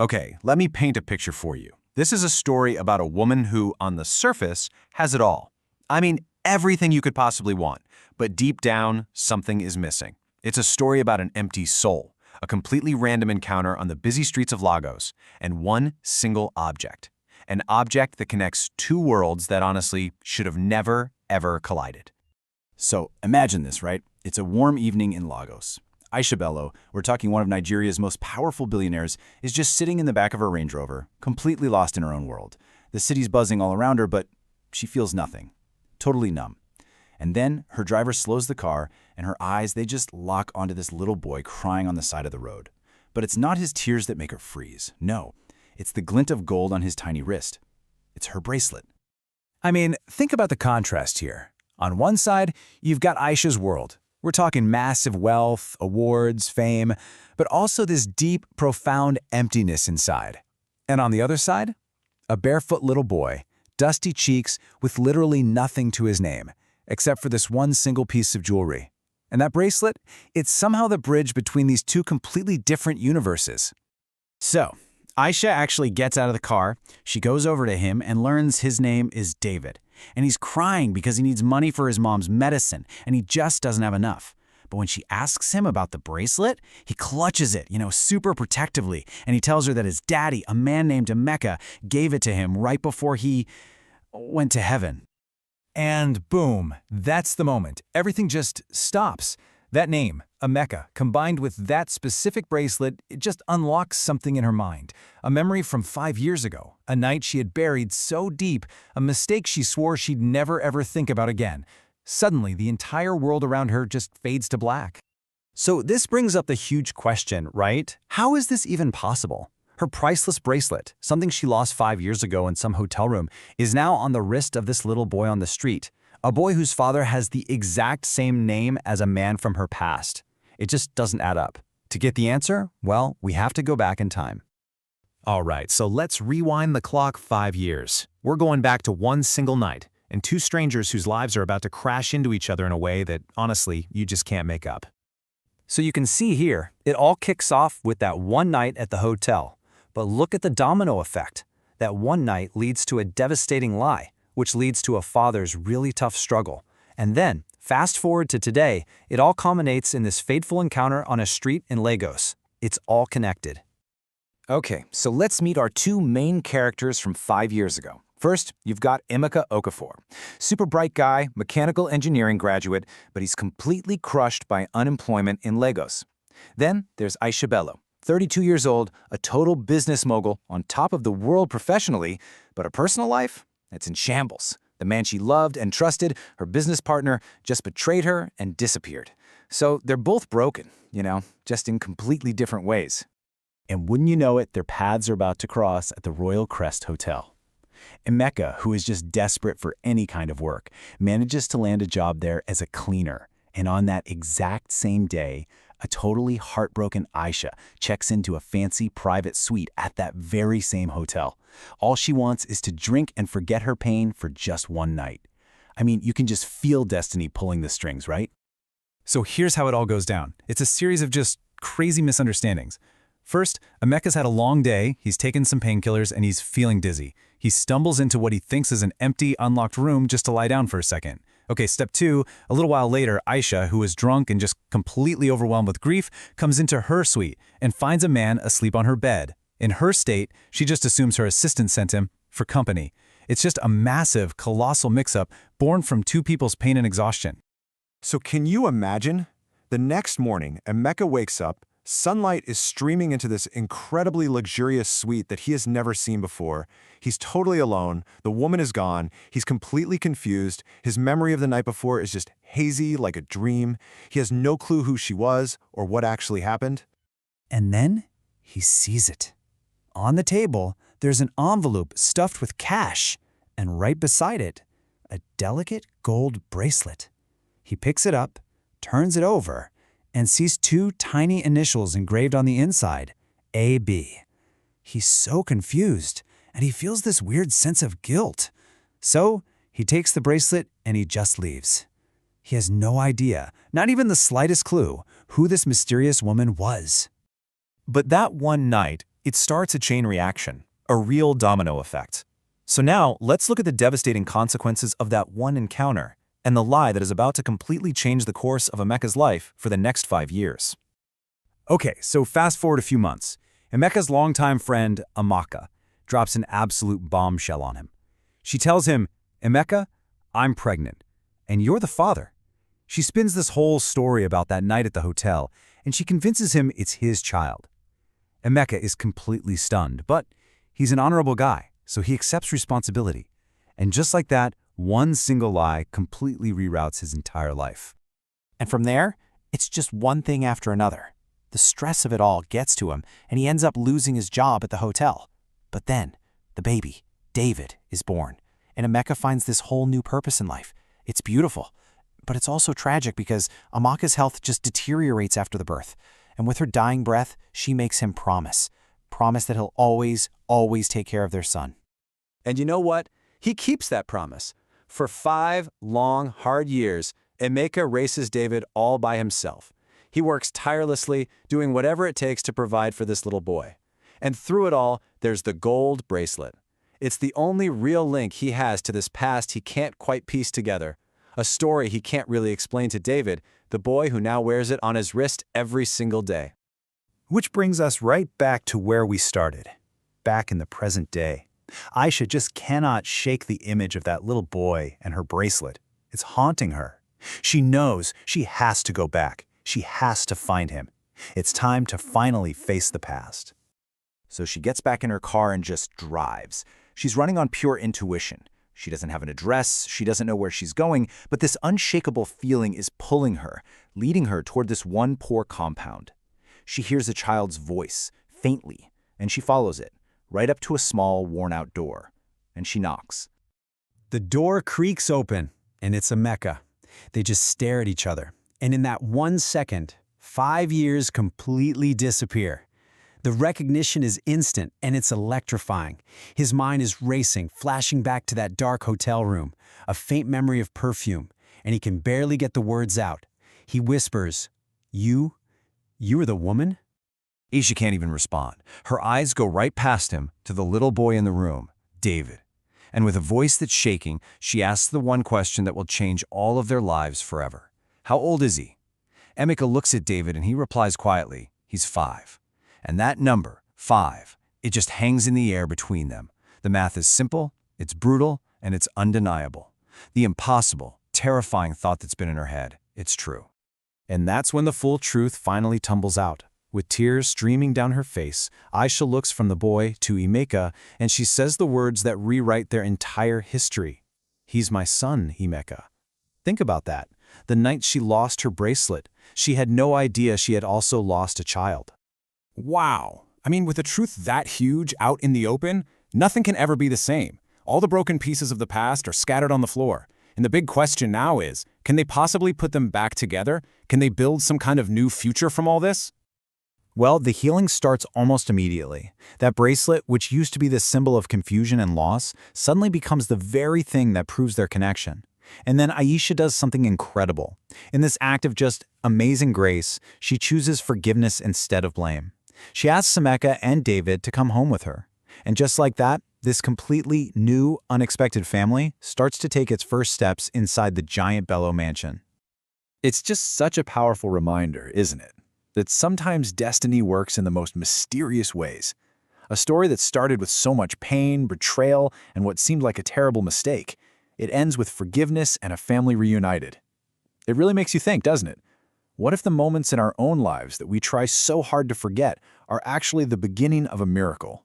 Okay, let me paint a picture for you. This is a story about a woman who, on the surface, has it all. I mean, everything you could possibly want. But deep down, something is missing. It's a story about an empty soul, a completely random encounter on the busy streets of Lagos, and one single object. An object that connects two worlds that honestly should have never, ever collided. So imagine this, right? It's a warm evening in Lagos. Aisha Bello, we're talking one of Nigeria's most powerful billionaires, is just sitting in the back of her Range Rover, completely lost in her own world. The city's buzzing all around her, but she feels nothing. Totally numb. And then her driver slows the car, and her eyes, they just lock onto this little boy crying on the side of the road. But it's not his tears that make her freeze. No, it's the glint of gold on his tiny wrist. It's her bracelet. I mean, think about the contrast here. On one side, you've got Aisha's world. We're talking massive wealth, awards, fame, but also this deep, profound emptiness inside. And on the other side, a barefoot little boy, dusty cheeks with literally nothing to his name, except for this one single piece of jewelry. And that bracelet, it's somehow the bridge between these two completely different universes. So, Aisha actually gets out of the car, she goes over to him and learns his name is David. And he's crying because he needs money for his mom's medicine, and he just doesn't have enough. But when she asks him about the bracelet, he clutches it, super protectively, and he tells her that his daddy, a man named Emeka, gave it to him right before he went to heaven. And boom, that's the moment. Everything just stops. That name, Emeka, combined with that specific bracelet, it just unlocks something in her mind. A memory from 5 years ago, a night she had buried so deep, a mistake she swore she'd never ever think about again. Suddenly, the entire world around her just fades to black. So this brings up the huge question, right? How is this even possible? Her priceless bracelet, something she lost 5 years ago in some hotel room, is now on the wrist of this little boy on the street. A boy whose father has the exact same name as a man from her past. It just doesn't add up. To get the answer, well, we have to go back in time. All right, so let's rewind the clock 5 years. We're going back to one single night, and two strangers whose lives are about to crash into each other in a way that, honestly, you just can't make up. So you can see here, it all kicks off with that one night at the hotel. But look at the domino effect. That one night leads to a devastating lie, which leads to a father's really tough struggle. And then, fast forward to today, it all culminates in this fateful encounter on a street in Lagos. It's all connected. Okay, so let's meet our two main characters from 5 years ago. First, you've got Emeka Okafor. Super bright guy, mechanical engineering graduate, but he's completely crushed by unemployment in Lagos. Then there's Aisha Bello, 32 years old, a total business mogul, on top of the world professionally, but her personal life? It's in shambles. The man she loved and trusted, her business partner, just betrayed her and disappeared. So they're both broken, just in completely different ways. And wouldn't you know it, their paths are about to cross at the Royal Crest Hotel. Emeka, who is just desperate for any kind of work, manages to land a job there as a cleaner. And on that exact same day, a totally heartbroken Aisha checks into a fancy private suite at that very same hotel. All she wants is to drink and forget her pain for just one night. I mean, you can just feel destiny pulling the strings, right? So here's how it all goes down. It's a series of just crazy misunderstandings. First, Emeka's had a long day, he's taken some painkillers, and he's feeling dizzy. He stumbles into what he thinks is an empty, unlocked room just to lie down for a second. Okay, step 2, a little while later, Aisha, who is drunk and just completely overwhelmed with grief, comes into her suite and finds a man asleep on her bed. In her state, she just assumes her assistant sent him for company. It's just a massive, colossal mix-up born from two people's pain and exhaustion. So can you imagine? The next morning, Emeka wakes up, sunlight is streaming into this incredibly luxurious suite that he has never seen before. He's totally alone, the woman is gone, he's completely confused, his memory of the night before is just hazy like a dream. He has no clue who she was or what actually happened. And then he sees it. On the table, there's an envelope stuffed with cash, and right beside it, a delicate gold bracelet. He picks it up, turns it over, and sees two tiny initials engraved on the inside, AB. He's so confused, and he feels this weird sense of guilt. So he takes the bracelet and he just leaves. He has no idea, not even the slightest clue, who this mysterious woman was. But that one night, It starts a chain reaction, a real domino effect. So now, let's look at the devastating consequences of that one encounter and the lie that is about to completely change the course of Emeka's life for the next 5 years. Okay, so fast forward a few months. Emeka's longtime friend, Amaka, drops an absolute bombshell on him. She tells him, "Emeka, I'm pregnant, and you're the father." She spins this whole story about that night at the hotel, and she convinces him it's his child. Emeka is completely stunned, but he's an honorable guy, so he accepts responsibility. And just like that, one single lie completely reroutes his entire life. And from there, it's just one thing after another. The stress of it all gets to him, and he ends up losing his job at the hotel. But then, the baby, David, is born, and Emeka finds this whole new purpose in life. It's beautiful, but it's also tragic because Amaka's health just deteriorates after the birth. And with her dying breath, she makes him promise that he'll always, always take care of their son. And you know what? He keeps that promise. For 5 long, hard years, Emeka races David all by himself. He works tirelessly, doing whatever it takes to provide for this little boy. And through it all, there's the gold bracelet. It's the only real link he has to this past he can't quite piece together. A story he can't really explain to David, the boy who now wears it on his wrist every single day. Which brings us right back to where we started, back in the present day. Aisha just cannot shake the image of that little boy and her bracelet. It's haunting her. She knows she has to go back. She has to find him. It's time to finally face the past. So she gets back in her car and just drives. She's running on pure intuition. She doesn't have an address, she doesn't know where she's going, but this unshakable feeling is pulling her, leading her toward this one poor compound. She hears a child's voice, faintly, and she follows it, right up to a small, worn-out door. And she knocks. The door creaks open, and it's Emeka. They just stare at each other. And in that 1 second, 5 years completely disappear. The recognition is instant, and it's electrifying. His mind is racing, flashing back to that dark hotel room, a faint memory of perfume, and he can barely get the words out. He whispers, You are the woman?" Aisha can't even respond. Her eyes go right past him to the little boy in the room, David. And with a voice that's shaking, she asks the one question that will change all of their lives forever. How old is he? Emeka looks at David and he replies quietly, he's 5. And that number, 5, it just hangs in the air between them. The math is simple, it's brutal, and it's undeniable. The impossible, terrifying thought that's been in her head, it's true. And that's when the full truth finally tumbles out. With tears streaming down her face, Aisha looks from the boy to Emeka, and she says the words that rewrite their entire history. He's my son, Emeka. Think about that. The night she lost her bracelet, she had no idea she had also lost a child. Wow. I mean, with a truth that huge out in the open, nothing can ever be the same. All the broken pieces of the past are scattered on the floor. And the big question now is, can they possibly put them back together? Can they build some kind of new future from all this? Well, the healing starts almost immediately. That bracelet, which used to be the symbol of confusion and loss, suddenly becomes the very thing that proves their connection. And then Aisha does something incredible. In this act of just amazing grace, she chooses forgiveness instead of blame. She asks Emeka and David to come home with her. And just like that, this completely new, unexpected family starts to take its first steps inside the giant Bello mansion. It's just such a powerful reminder, isn't it? That sometimes destiny works in the most mysterious ways. A story that started with so much pain, betrayal, and what seemed like a terrible mistake. It ends with forgiveness and a family reunited. It really makes you think, doesn't it? What if the moments in our own lives that we try so hard to forget are actually the beginning of a miracle?